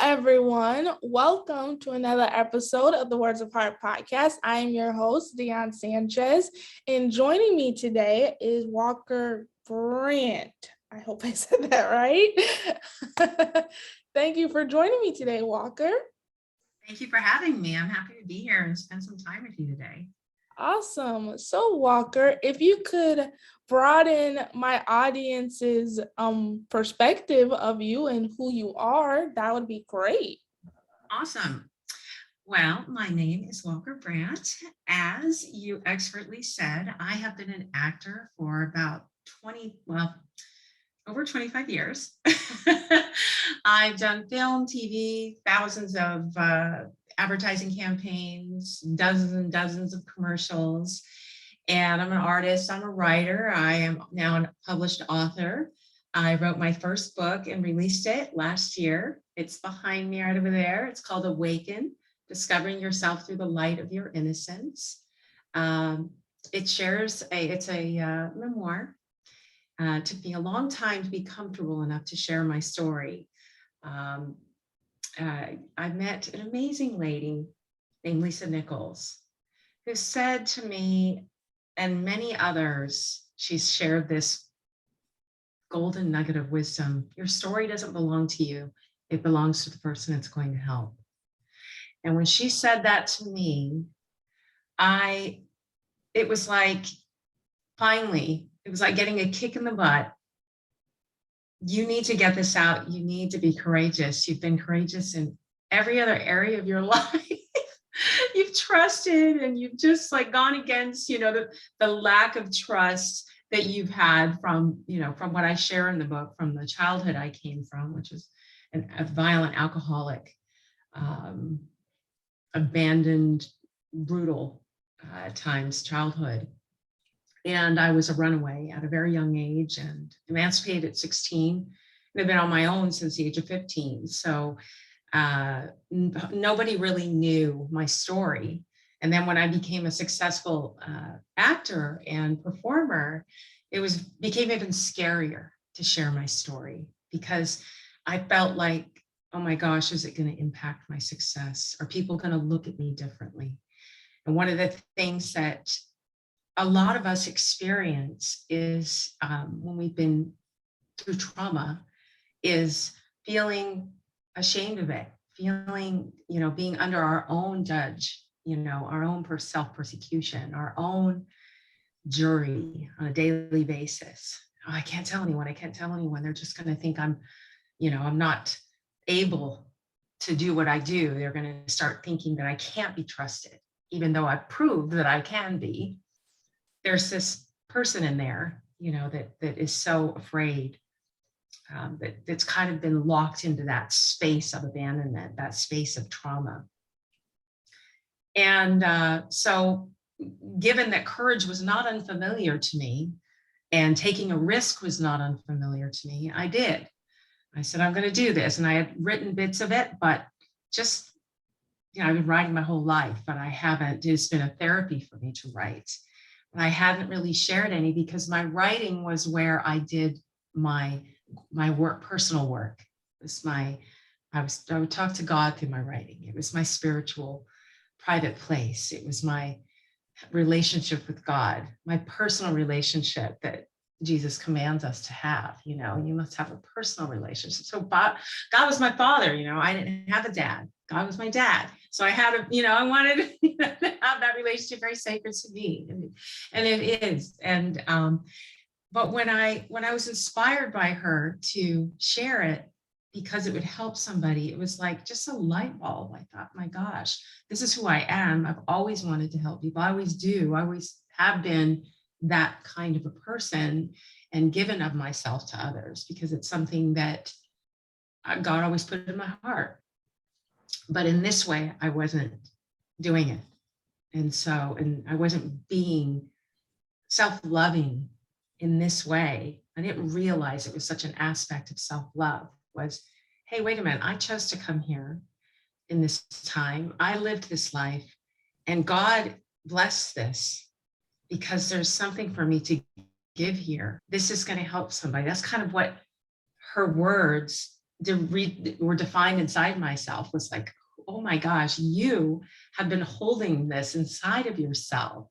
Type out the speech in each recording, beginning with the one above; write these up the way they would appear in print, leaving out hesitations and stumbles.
everyone. Welcome to another episode of the Words of Heart podcast. I am your host, Dion Sanchez, and joining me today is Walker Brandt. I hope I said that right. Thank you for joining me today, Walker. Thank you for having me. I'm happy to be here and spend some time with you today. Awesome. So, Walker, if you could broaden my audience's perspective of you and who you are, that would be great. Awesome. Well, my name is Walker Brandt. As you expertly said, I have been an actor for about over 25 years. I've done film, TV, thousands of advertising campaigns, dozens and dozens of commercials. And I'm an artist, I'm a writer. I am now a published author. I wrote my first book and released it last year. It's behind me right over there. It's called Awaken, Discovering Yourself Through the Light of Your Innocence. It's a memoir. It took me a long time to be comfortable enough to share my story. I met an amazing lady named Lisa Nichols, who said to me and many others, she's shared this golden nugget of wisdom. Your story doesn't belong to you. It belongs to the person it's going to help. And when she said that to me, it was like getting a kick in the butt. You need to get this out. You need to be courageous. You've been courageous in every other area of your life. You've trusted and you've just gone against, the lack of trust that you've had from what I share in the book, from the childhood I came from, which is a violent alcoholic, abandoned, brutal at times childhood. And I was a runaway at a very young age and emancipated at 16. And I've been on my own since the age of 15. So nobody really knew my story. And then when I became a successful actor and performer, it became even scarier to share my story, because I felt like, oh my gosh, is it going to impact my success? Are people going to look at me differently? And one of the things that a lot of us experience is when we've been through trauma, is feeling ashamed of it, feeling, being under our own judge, our own self-persecution, our own jury on a daily basis. Oh, I can't tell anyone. They're just going to think I'm not able to do what I do. They're going to start thinking that I can't be trusted, even though I've proved that I can be. There's this person in there, that is so afraid, that's kind of been locked into that space of abandonment, that space of trauma. And so given that courage was not unfamiliar to me and taking a risk was not unfamiliar to me, I did. I said, I'm going to do this. And I had written bits of it, but just, I've been writing my whole life, but I haven't. It's been a therapy for me to write. And I hadn't really shared any, because my writing was where I did my work, personal work. I would talk to God through my writing. It was my spiritual private place. It was my relationship with God, my personal relationship that Jesus commands us to have. You must have a personal relationship. So God was my father. I didn't have a dad. God was my dad. So I had I wanted to have that relationship very sacred to me, and it is. And but when I was inspired by her to share it because it would help somebody, it was like just a light bulb. I thought, my gosh, this is who I am. I've always wanted to help people. I always do. I always have been that kind of a person and given of myself to others, because it's something that God always put in my heart. But in this way, I wasn't doing it. And I wasn't being self-loving in this way. I didn't realize it was such an aspect of self-love. Was, hey, wait a minute, I chose to come here in this time. I lived this life, and God blessed this because there's something for me to give here. This is going to help somebody. That's kind of what her words were defined inside myself was like, oh my gosh, you have been holding this inside of yourself,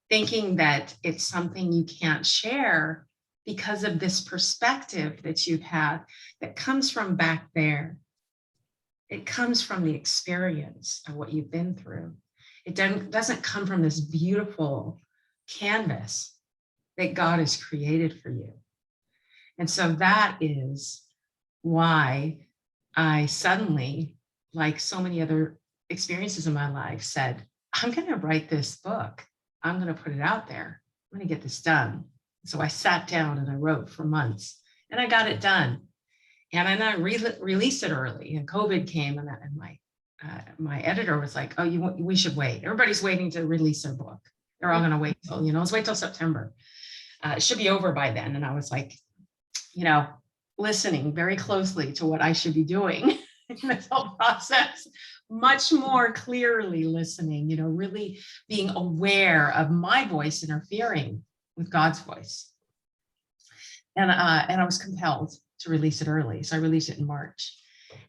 thinking that it's something you can't share because of this perspective that you've had that comes from back there. It comes from the experience of what you've been through. It doesn't come from this beautiful canvas that God has created for you. And so that is why I suddenly, like so many other experiences in my life, said, I'm going to write this book. I'm going to put it out there. I'm going to get this done. So I sat down and I wrote for months and I got it done. And then I released it early, and COVID came, and my editor was like, "Oh, we should wait. Everybody's waiting to release their book. They're all going to wait till, let's wait till September. It should be over by then." And I was like, listening very closely to what I should be doing in this whole process, much more clearly listening, really being aware of my voice interfering with God's voice. And I was compelled to release it early. So I released it in March,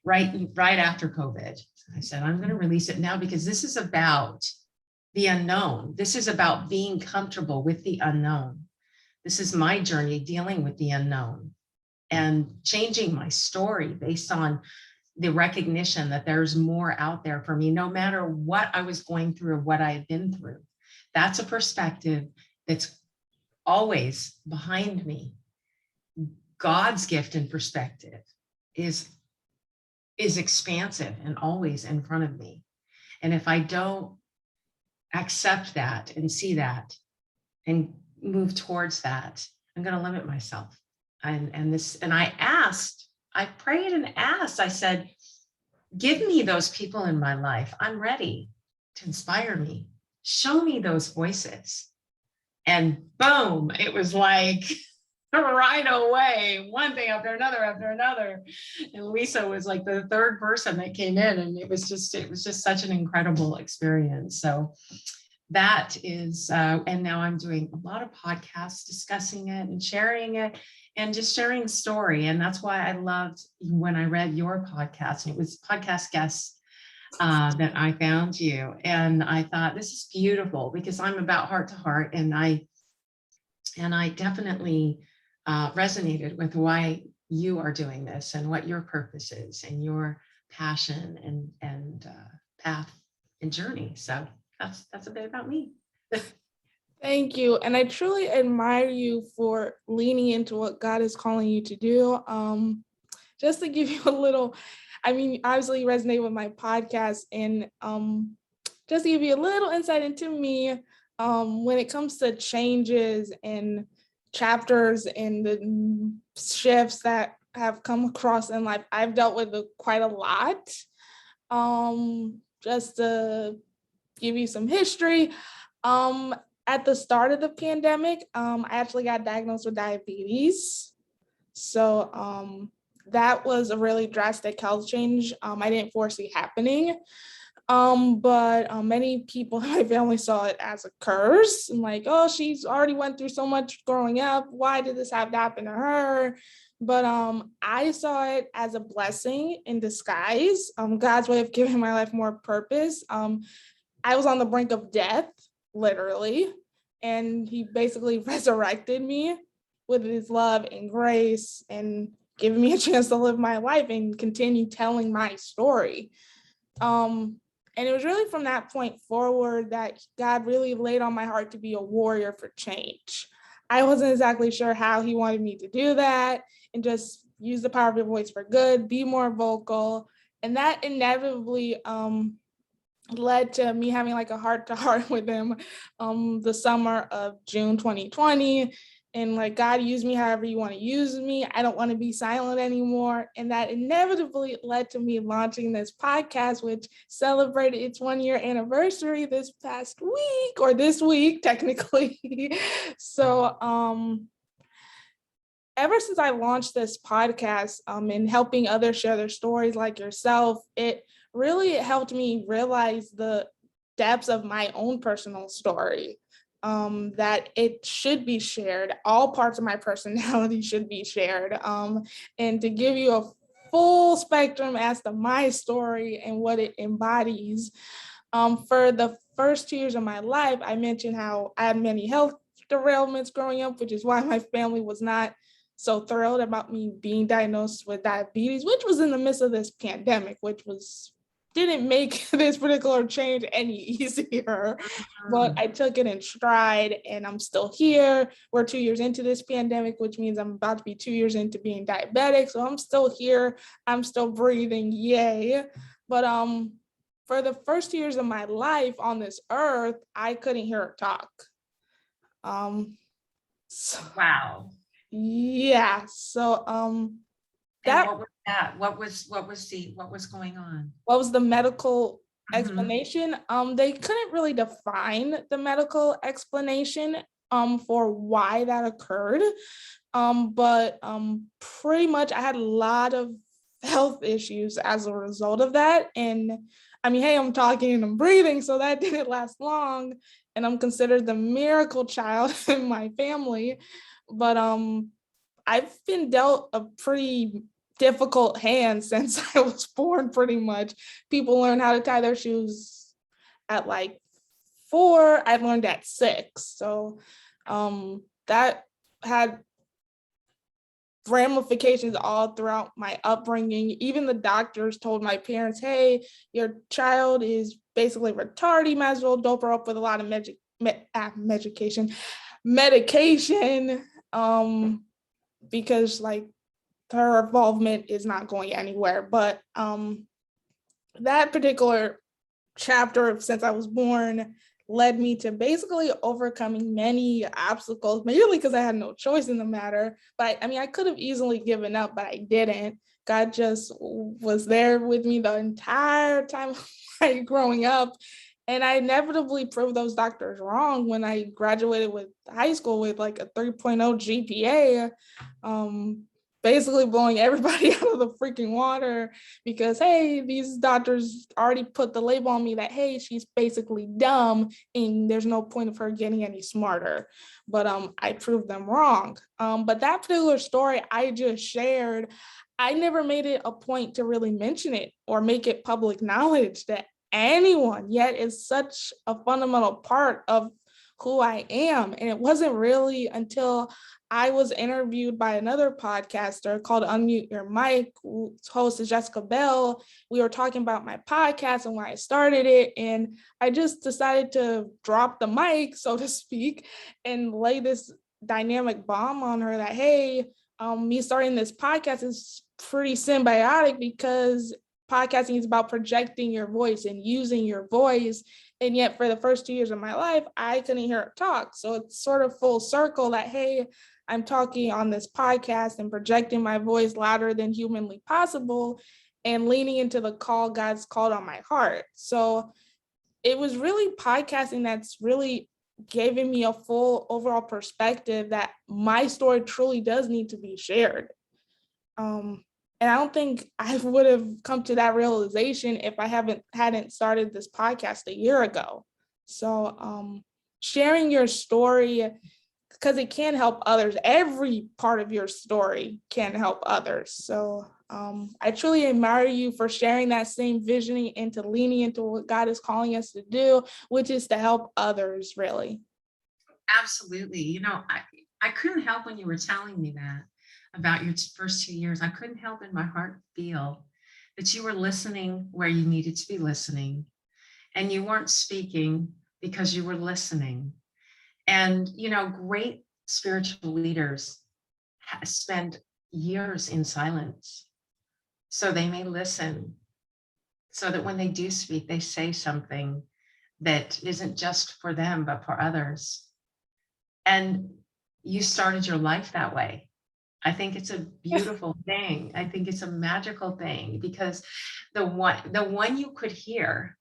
right after COVID. I said, I'm going to release it now because this is about the unknown. This is about being comfortable with the unknown. This is my journey dealing with the unknown and changing my story based on the recognition that there's more out there for me, no matter what I was going through or what I had been through. That's a perspective that's always behind me. God's gift and perspective is expansive and always in front of me. And if I don't accept that and see that and move towards that, I'm going to limit myself. And I prayed and asked, I said, give me those people in my life. I'm ready to inspire me. Show me those voices. And boom, it was like right away, one thing after another. And Lisa was like the third person that came in, and it was just such an incredible experience. So that is, and now I'm doing a lot of podcasts discussing it and sharing it and just sharing the story. And that's why I loved when I read your podcast, and it was podcast guests that I found you. And I thought, this is beautiful because I'm about heart to heart. And I definitely resonated with why you are doing this and what your purpose is and your passion and path and journey. So that's a bit about me. Thank you. And I truly admire you for leaning into what God is calling you to do. Just to give you a little, obviously resonate with my podcast, and just to give you a little insight into me, when it comes to changes and chapters and the shifts that have come across in life, I've dealt with quite a lot. Just to give you some history, at the start of the pandemic, I actually got diagnosed with diabetes. So that was a really drastic health change. I didn't foresee happening. But many people in my family saw it as a curse and like, oh, she's already went through so much growing up. Why did this have to happen to her? But I saw it as a blessing in disguise, God's way of giving my life more purpose. I was on the brink of death, literally, and he basically resurrected me with his love and grace and giving me a chance to live my life and continue telling my story. And it was really from that point forward that God really laid on my heart to be a warrior for change. I wasn't exactly sure how he wanted me to do that, and just use the power of your voice for good, be more vocal. And that inevitably led to me having like a heart to heart with him the summer of June 2020. And like, God, use me however you want to use me. I don't want to be silent anymore. And that inevitably led to me launching this podcast, which celebrated its 1-year anniversary this past week, or this week, technically. So ever since I launched this podcast and helping others share their stories like yourself, it really helped me realize the depths of my own personal story. That it should be shared. All parts of my personality should be shared. And to give you a full spectrum as to my story and what it embodies. For the first 2 years of my life, I mentioned how I had many health derailments growing up, which is why my family was not so thrilled about me being diagnosed with diabetes, which was in the midst of this pandemic, which didn't make this particular change any easier, but I took it in stride and I'm still here. We're 2 years into this pandemic, which means I'm about to be 2 years into being diabetic. So I'm still here. I'm still breathing. Yay. But for the first 2 years of my life on this earth, I couldn't hear her talk. Wow. Yeah. So and what was that? What was going on? What was the medical Mm-hmm. explanation? They couldn't really define the medical explanation for why that occurred. But pretty much I had a lot of health issues as a result of that. And I mean, hey, I'm talking and I'm breathing, so that didn't last long. And I'm considered the miracle child in my family. But I've been dealt a pretty difficult hand since I was born, pretty much. People learn how to tie their shoes at like 4. I learned at 6. So that had ramifications all throughout my upbringing. Even the doctors told my parents, hey, your child is basically retarded. You might as well dope her up with a lot of medication, because like her involvement is not going anywhere. But that particular chapter since I was born led me to basically overcoming many obstacles, mainly because I had no choice in the matter. But I mean, I could have easily given up, but I didn't. God just was there with me the entire time of my growing up. And I inevitably proved those doctors wrong when I graduated with high school with like a 3.0 GPA, basically blowing everybody out of the freaking water because, hey, these doctors already put the label on me that, hey, she's basically dumb and there's no point of her getting any smarter. But I proved them wrong. But that particular story I just shared, I never made it a point to really mention it or make it public knowledge that anyone, yet is such a fundamental part of who I am. And it wasn't really until I was interviewed by another podcaster called Unmute Your Mic, whose host is Jessica Bell. We were talking about my podcast and why I started it. And I just decided to drop the mic, so to speak, and lay this dynamic bomb on her that, hey, me starting this podcast is pretty symbiotic because podcasting is about projecting your voice and using your voice. And yet for the first 2 years of my life, I couldn't hear her talk. So it's sort of full circle that, hey, I'm talking on this podcast and projecting my voice louder than humanly possible and leaning into the call God's called on my heart. So it was really podcasting that's really giving me a full overall perspective that my story truly does need to be shared. And I don't think I would have come to that realization if I hadn't started this podcast a year ago. So sharing your story, because it can help others. Every part of your story can help others. So I truly admire you for sharing that same visioning and to leaning into what God is calling us to do, which is to help others, really. Absolutely. You know, I couldn't help when you were telling me that about your first 2 years. I couldn't help in my heart feel that you were listening where you needed to be listening, and you weren't speaking because you were listening. And, you know, great spiritual leaders spend years in silence so they may listen, so that when they do speak, they say something that isn't just for them, but for others. And you started your life that way. I think it's a beautiful thing. I think it's a magical thing because the one you could hear,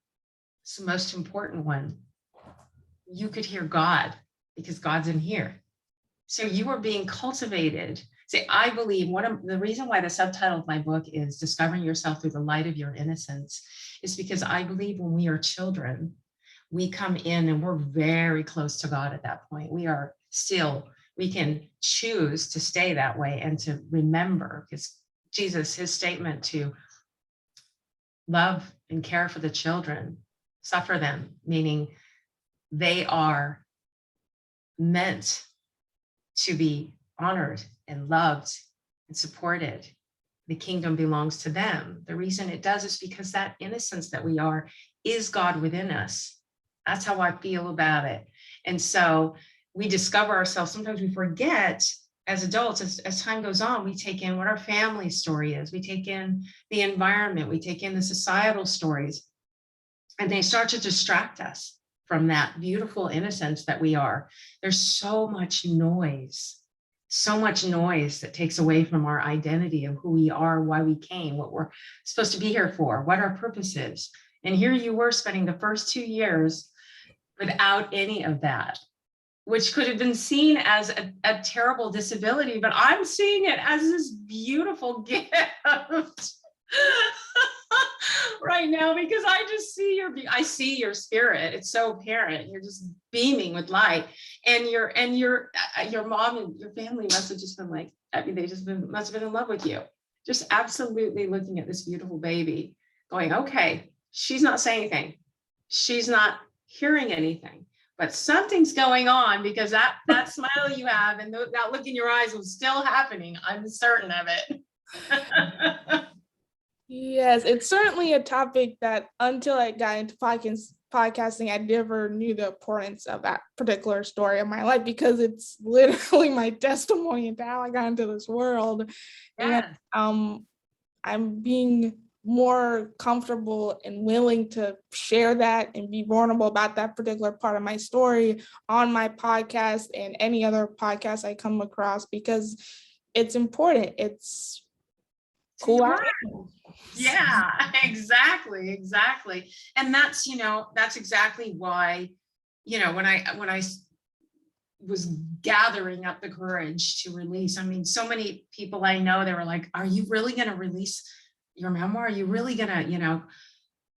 it's the most important one. You could hear God because God's in here. So you were being cultivated. See, I believe one of the reason why the subtitle of my book is Discovering Yourself Through the Light of Your Innocence is because I believe when we are children, we come in and we're very close to God at that point. We can choose to stay that way and to remember, because Jesus, his statement to love and care for the children, suffer them, meaning they are meant to be honored and loved and supported. The kingdom belongs to them. The reason it does is because that innocence that we are is God within us. That's how I feel about it. And so we discover ourselves. Sometimes we forget as adults, as time goes on, we take in what our family story is. We take in the environment. We take in the societal stories. And they start to distract us from that beautiful innocence that we are. There's so much noise that takes away from our identity of who we are, why we came, what we're supposed to be here for, what our purpose is. And here you were spending the first 2 years without any of that, which could have been seen as a terrible disability, but I'm seeing it as this beautiful gift right now, because I just see your spirit. It's so apparent. You're just beaming with light, and your mom and your family must have just been like, I mean, must have been in love with you. Just absolutely looking at this beautiful baby going, okay, she's not saying anything. She's not hearing anything, but something's going on, because that smile you have and that look in your eyes was still happening. I'm certain of it. Yes, it's certainly a topic that until I got into podcasting, I never knew the importance of that particular story of my life, because it's literally my testimony into how I got into this world. Yeah. And I'm being more comfortable and willing to share that and be vulnerable about that particular part of my story on my podcast and any other podcast I come across, because it's important. It's who I am. Yeah, exactly. And that's exactly why, when I was gathering up the courage to release, I mean, so many people I know, they were like, are you really going to release your memoir? Are you really going to,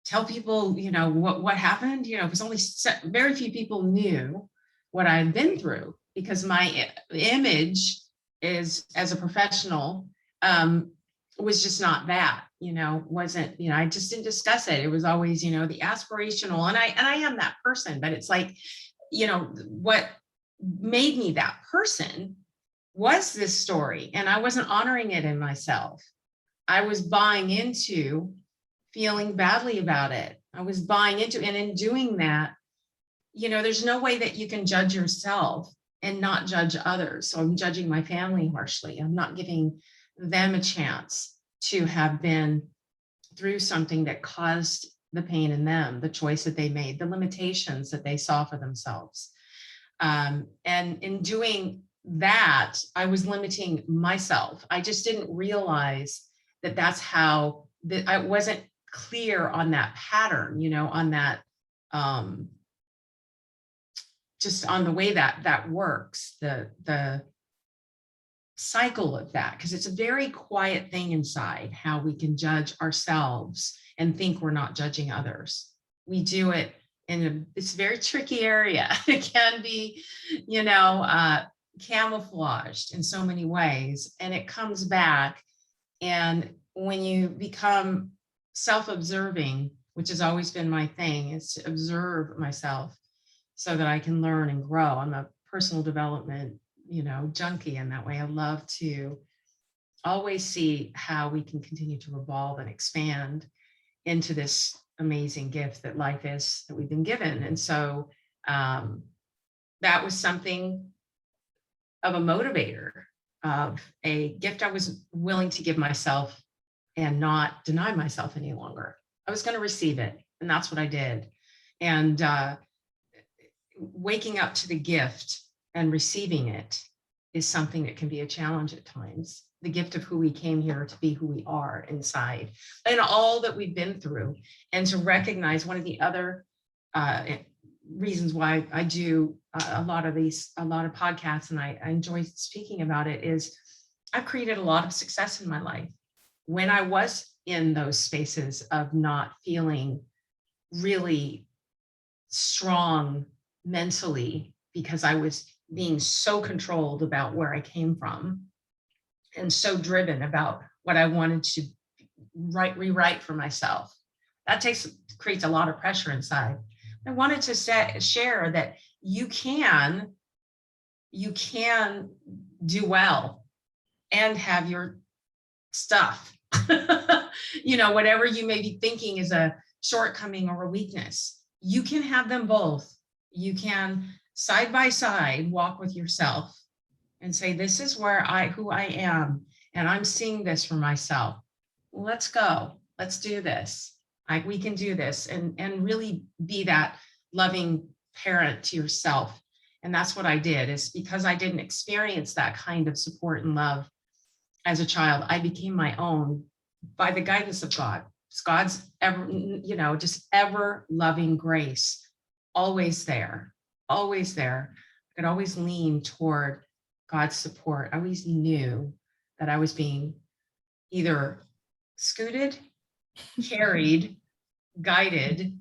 tell people, what happened? Because only very few people knew what I had been through, because my image is, as a professional, was just not that, wasn't, I just didn't discuss it. It was always, the aspirational, and I am that person, but it's like, what made me that person was this story, and I wasn't honoring it in myself. I was buying into feeling badly about it. I was buying into, and in doing that, there's no way that you can judge yourself and not judge others. So I'm judging my family harshly. I'm not giving them a chance to have been through something that caused the pain in them, the choice that they made, the limitations that they saw for themselves. And in doing that, I was limiting myself. I just didn't realize that that's how, that I wasn't clear on that pattern, on that, just on the way that works, the cycle of that, because it's a very quiet thing inside, how we can judge ourselves and think we're not judging others. We do it in this very tricky area. It can be, camouflaged in so many ways, and it comes back. And when you become self-observing, which has always been my thing, is to observe myself so that I can learn and grow. I'm a personal development junkie in that way. I love to always see how we can continue to evolve and expand into this amazing gift that life is, that we've been given. And so that was something of a motivator, of a gift I was willing to give myself and not deny myself any longer. I was going to receive it, and that's what I did. And waking up to the gift and receiving it is something that can be a challenge at times. The gift of who we came here to be, who we are inside, and all that we've been through. And to recognize, one of the other reasons why I do a lot of podcasts, and I enjoy speaking about it, is I've created a lot of success in my life when I was in those spaces of not feeling really strong mentally, because I was being so controlled about where I came from and so driven about what I wanted to rewrite for myself. That creates a lot of pressure inside. I wanted to share that you can do well and have your stuff. Whatever you may be thinking is a shortcoming or a weakness, you can have them both. You can side by side walk with yourself and say, this is who I am, and I'm seeing this for myself. Let's go. Let's do this. We can do this, and really be that loving parent to yourself. And that's what I did. Is because I didn't experience that kind of support and love as a child, I became my own by the guidance of God. It's God's just ever loving grace, always there, always there. I could always lean toward God's support. I always knew that I was being either scooted, carried, guided,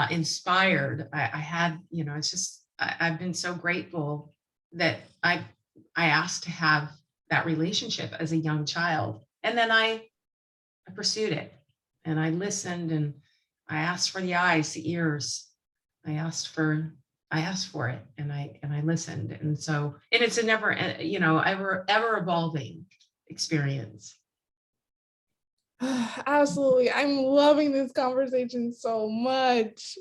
inspired. I had, it's just, I've been so grateful that I asked to have that relationship as a young child. And then I pursued it, and I listened, and I asked for the eyes, the ears. I asked for it, and I listened. And so, and it's a never, ever evolving experience. Absolutely. I'm loving this conversation so much.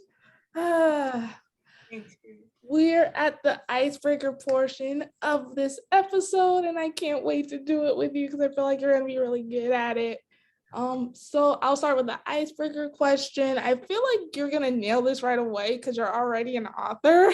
We're at the icebreaker portion of this episode, and I can't wait to do it with you because I feel like you're going to be really good at it. So I'll start with the icebreaker question. I feel like you're going to nail this right away because you're already an author.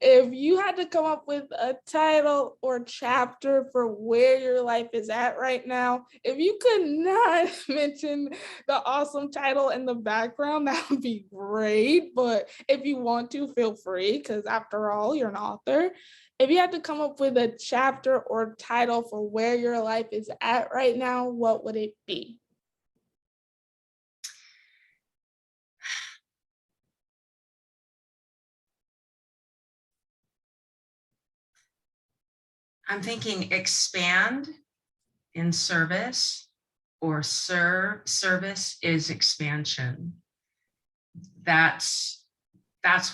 If you had to come up with a title or chapter for where your life is at right now, if you could not mention the awesome title in the background, that would be great. But if you want to, feel free, because after all, you're an author. If you had to come up with a chapter or title for where your life is at right now, what would it be? I'm thinking expand in service, or service is expansion. That's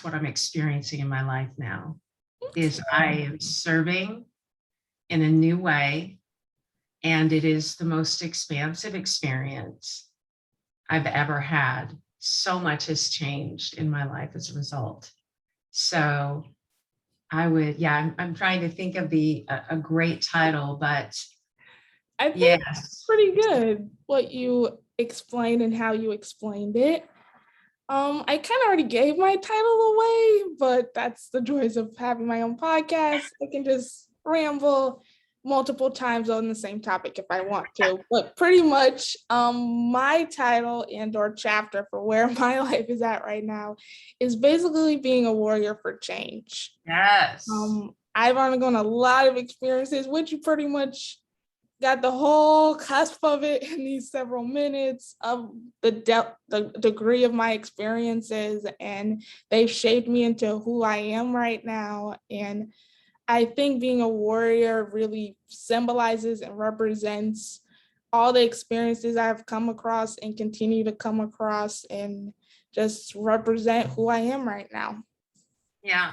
what I'm experiencing in my life now. Is I am serving in a new way, and it is the most expansive experience I've ever had. So much has changed in my life as a result. So I'm trying to think of a great title, but I think yes, it's pretty good what you explained and how you explained it. I kind of already gave my title away, but that's the joys of having my own podcast. I can just ramble multiple times on the same topic if I want to. But pretty much my title and or chapter for where my life is at right now is basically being a warrior for change. Yes. I've undergone a lot of experiences, which you pretty much got the whole cusp of it in these several minutes of the depth, the degree of my experiences, and they've shaped me into who I am right now. And I think being a warrior really symbolizes and represents all the experiences I've come across and continue to come across, and just represent who I am right now. Yeah.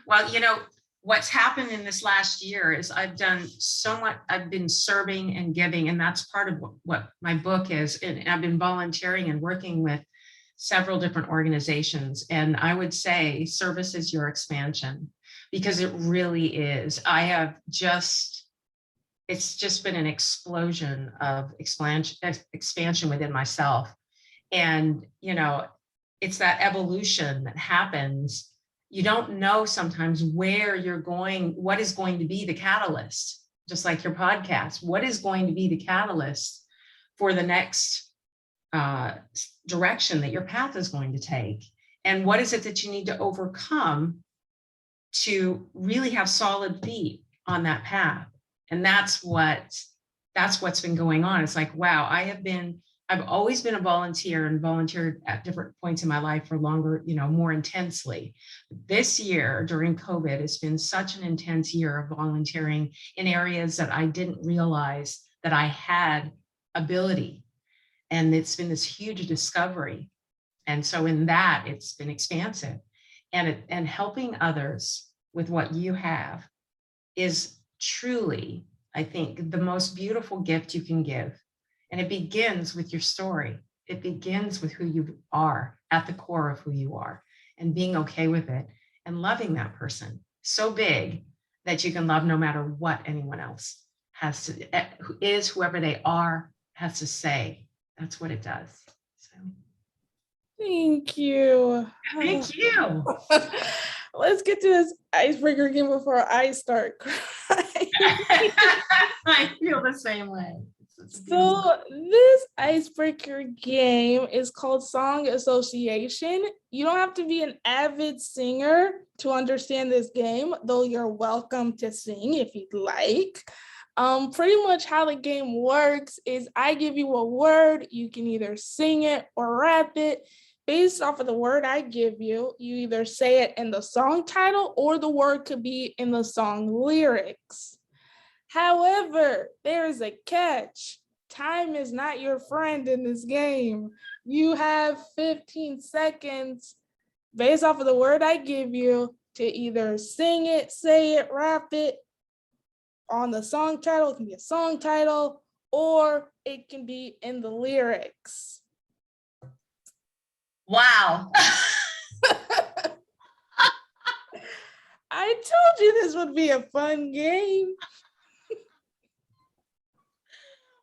Well, what's happened in this last year is I've done so much. I've been serving and giving, and that's part of what my book is. And I've been volunteering and working with several different organizations. And I would say service is your expansion, because it really is. It's just been an explosion of expansion within myself. And, it's that evolution that happens. You don't know sometimes where you're going, what is going to be the catalyst, just like your podcast. What is going to be the catalyst for the next direction that your path is going to take? And what is it that you need to overcome to really have solid feet on that path? And that's what's been going on. It's like, wow, I've always been a volunteer and volunteered at different points in my life for longer, more intensely. This year during COVID, it's been such an intense year of volunteering in areas that I didn't realize that I had ability. And it's been this huge discovery. And so in that, it's been expansive. And helping others with what you have is truly, I think, the most beautiful gift you can give. And it begins with your story. It begins with who you are at the core of who you are, and being okay with it and loving that person so big that you can love no matter what anyone else has to, is whoever they are, has to say. That's what it does. So Thank you. thank you. Let's get to this icebreaker game before I start crying. I feel the same way. So this icebreaker game is called Song Association. You don't have to be an avid singer to understand this game, though you're welcome to sing if you'd like. Pretty much how the game works is I give you a word, you can either sing it or rap it. Based off of the word I give you, you either say it in the song title or the word could be in the song lyrics. However, there is a catch. Time is not your friend in this game. You have 15 seconds based off of the word I give you to either sing it, say it, rap it on the song title. It can be a song title or it can be in the lyrics. Wow. I told you this would be a fun game.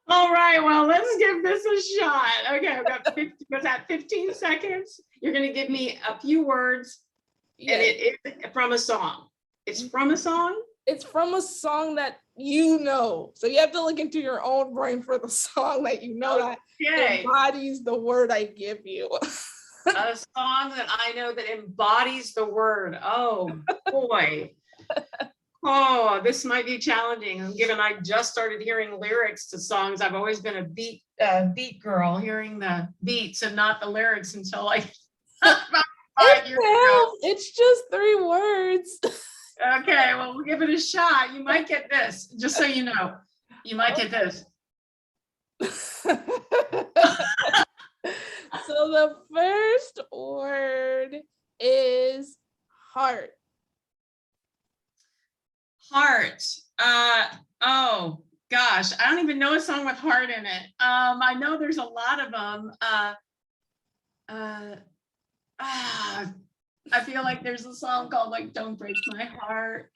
All right, well, let's give this a shot. Okay, I've got 50, was that 15 seconds? You're going to give me a few words, and it is from a song. It's from a song? It's from a song that you know. So you have to look into your own brain for the song that you know that embodies the word I give you. A song that I know that embodies the word. Oh, boy. Oh, this might be challenging. Given I just started hearing lyrics to songs, I've always been a beat girl, hearing the beats and not the lyrics until like about 5 years ago. It's just 3 words. Okay, well, we'll give it a shot. You might get this, just so you know. You might get this. So the first word is heart. Heart. Oh gosh, I don't even know a song with heart in it. I know there's a lot of them. I feel like there's a song called like "Don't Break My Heart."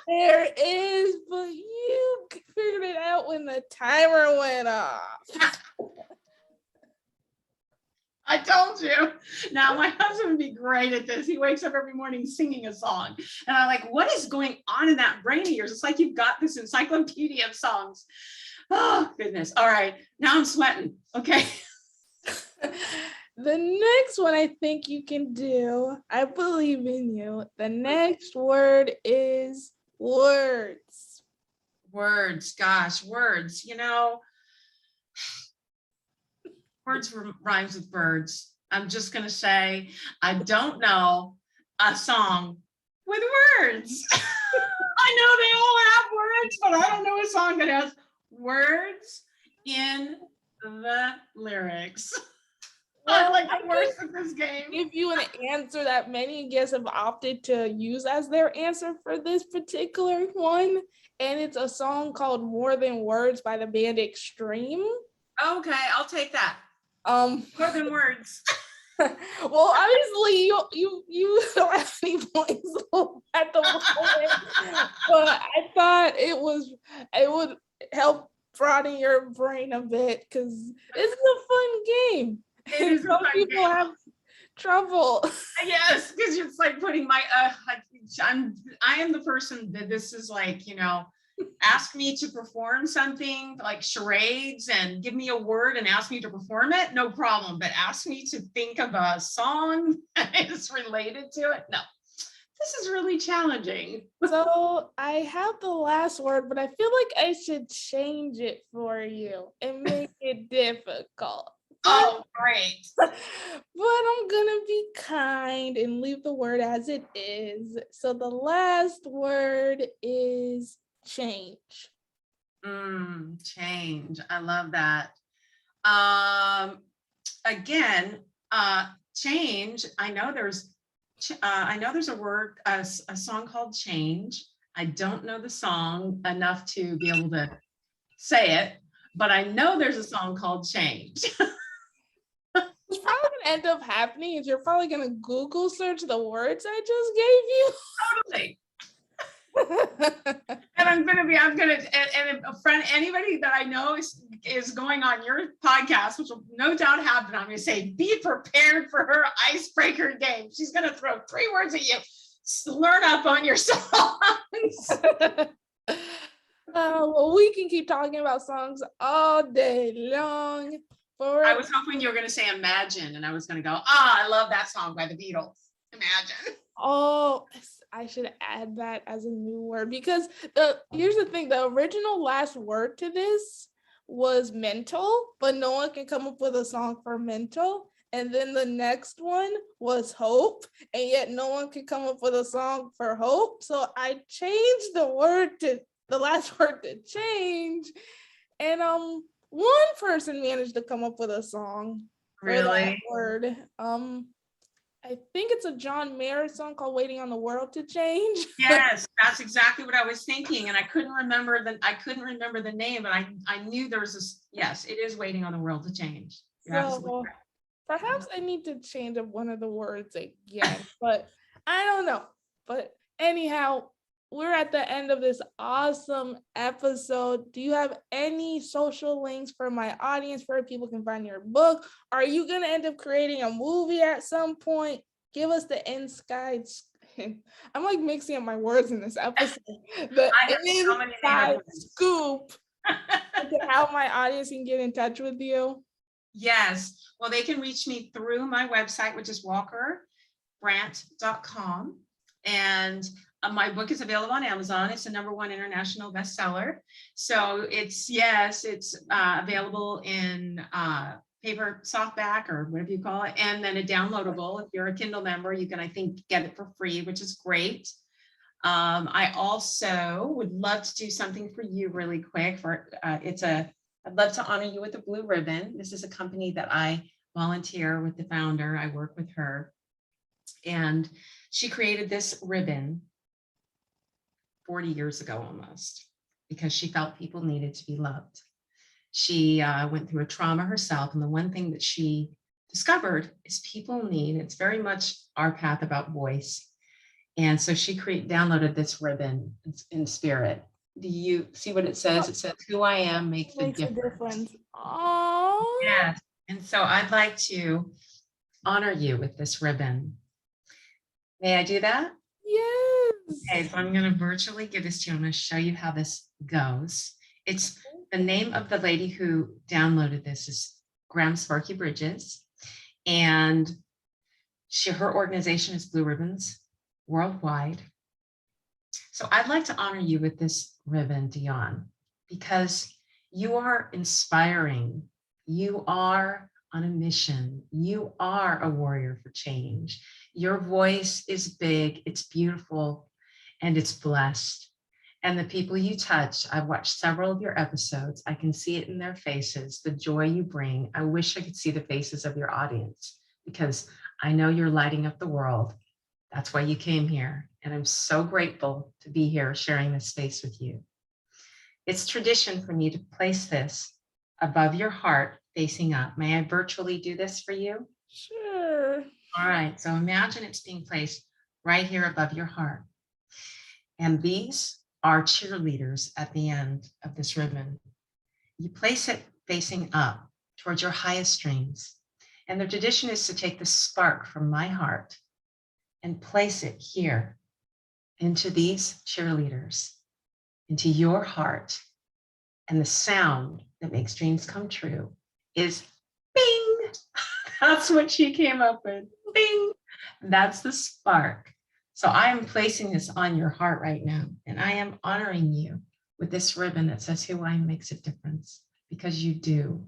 There is, but you figured it out when the timer went off. I told you. Now my husband would be great at this. He wakes up every morning singing a song. And I'm like, what is going on in that brain of yours? It's like you've got this encyclopedia of songs. Oh, goodness. All right. Now I'm sweating. Okay. The next one I think you can do, I believe in you. The next word is words. Words. Gosh, words. You know, words rhymes with birds. I'm just going to say, I don't know a song with words. I know they all have words, but I don't know a song that has words in the lyrics. Well, I like the worst of this game. Give you an answer that many guests have opted to use as their answer for this particular one. And it's a song called More Than Words by the band Extreme. Okay, I'll take that. More Than Words. Well, obviously you don't have any points at the moment, but I thought it would help broaden your brain a bit because this is a fun game. It is Some people game. have trouble. Yes, because it's like putting my I am the person that this is like, you know, ask me to perform something like charades and give me a word and ask me to perform it, no problem. But ask me to think of a song that is related to it. No, this is really challenging. So I have the last word, but I feel like I should change it for you and make it difficult. Oh, great. But I'm gonna be kind and leave the word as it is. So the last word is change. Change. I love that. Again, change. I know there's a word, a song called Change. I don't know the song enough to be able to say it, but I know there's a song called Change. What's probably gonna end up happening is you're probably gonna Google search the words I Totally. just gave you. And I'm gonna, and a friend, anybody that I know is going on your podcast, which will no doubt happen. I'm gonna say, be prepared for her icebreaker game. She's gonna throw 3 words at you. Learn up on your songs. Well, we can keep talking about songs all day long. I was hoping you were gonna say Imagine, and I was gonna go, I love that song by the Beatles. Imagine. Oh, I should add that as a new word, because here's the thing, the original last word to this was mental, but no one can come up with a song for mental. And then the next one was hope, and yet no one can come up with a song for hope. So I changed the last word to change. And one person managed to come up with a song for that word. I think it's a John Mayer song called "Waiting on the World to Change." Yes, that's exactly what I was thinking, and I couldn't remember the name, but I knew there was this. Yes, it is "Waiting on the World to Change." You're absolutely right. Perhaps I need to change up one of the words again, but I don't know. But anyhow, we're at the end of this awesome episode. Do you have any social links for my audience where people can find your book? Are you going to end up creating a movie at some point? Give us the inside. I'm like mixing up my words in this episode. The inside scoop into how my audience can get in touch with you. Yes. Well, they can reach me through my website, which is walkerbrandt.com. And my book is available on Amazon. It's a #1 international bestseller. So it's available in paper softback or whatever you call it, and then a downloadable. If you're a Kindle member, you can, I think, get it for free, which is great. I also would love to do something for you really quick. I'd love to honor you with a blue ribbon. This is a company that I volunteer with the founder. I work with her, and she created this ribbon 40 years ago almost, because she felt people needed to be loved. She went through a trauma herself, and the one thing that she discovered is people need, it's very much our path about voice. And so she downloaded this ribbon in spirit. Do you see what it says? It says, "Who I am makes a difference." Oh, yes. And so I'd like to honor you with this ribbon. May I do that? Yes. Okay, so I'm going to virtually give this to you. I'm going to show you how this goes. It's the name of the lady who downloaded this is Graham Sparky Bridges, and her organization is Blue Ribbons Worldwide. So I'd like to honor you with this ribbon, Dion, because you are inspiring. You are on a mission. You are a warrior for change. Your voice is big, it's beautiful, and it's blessed. And the people you touch, I've watched several of your episodes. I can see it in their faces, the joy you bring. I wish I could see the faces of your audience, because I know you're lighting up the world. That's why you came here. And I'm so grateful to be here sharing this space with you. It's tradition for me to place this above your heart, facing up. May I virtually do this for you? Sure. All right. So imagine it's being placed right here above your heart. And these are cheerleaders at the end of this ribbon. You place it facing up towards your highest dreams. And the tradition is to take the spark from my heart and place it here into these cheerleaders, into your heart. And the sound that makes dreams come true is bing. That's what she came up with. Bing. That's the spark. So I am placing this on your heart right now, and I am honoring you with this ribbon that says "Who I Am Makes a Difference," because you do.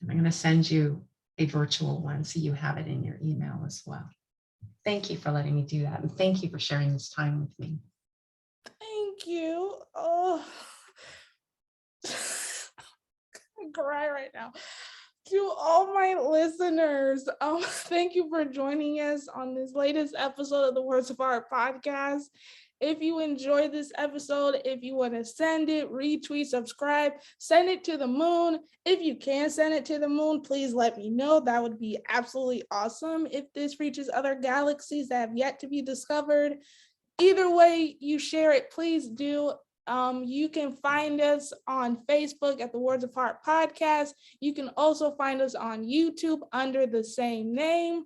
And I'm going to send you a virtual one so you have it in your email as well. Thank you for letting me do that, and thank you for sharing this time with me. Thank you. Oh, cry right now. To all my listeners, thank you for joining us on this latest episode of the Words of Art podcast. If you enjoyed this episode, if you want to send it, retweet, subscribe, send it to the moon. If you can send it to the moon, please let me know. That would be absolutely awesome if this reaches other galaxies that have yet to be discovered. Either way you share it, please do. You can find us on Facebook at the Words of Heart podcast. You can also find us on YouTube under the same name.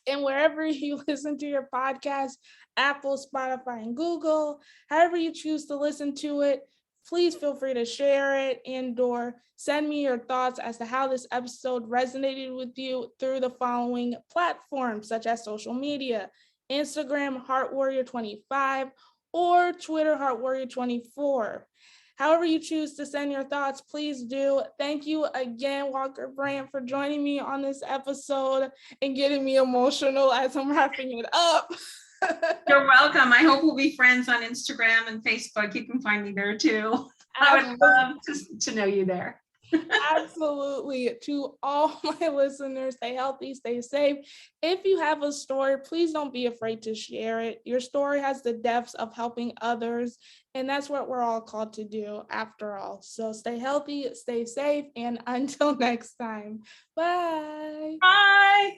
And wherever you listen to your podcast, Apple, Spotify, and Google, however you choose to listen to it, please feel free to share it and/or send me your thoughts as to how this episode resonated with you through the following platforms, such as social media, Instagram, HeartWarrior25, or Twitter, HeartWarrior24. However you choose to send your thoughts, please do. Thank you again, Walker Brandt, for joining me on this episode and getting me emotional as I'm wrapping it up. You're welcome. I hope we'll be friends on Instagram and Facebook. You can find me there too. I would love to know you there. Absolutely. To all my listeners, stay healthy, stay safe. If you have a story, please don't be afraid to share it. Your story has the depths of helping others, and that's what we're all called to do after all. So stay healthy, stay safe, and until next time, bye. Bye.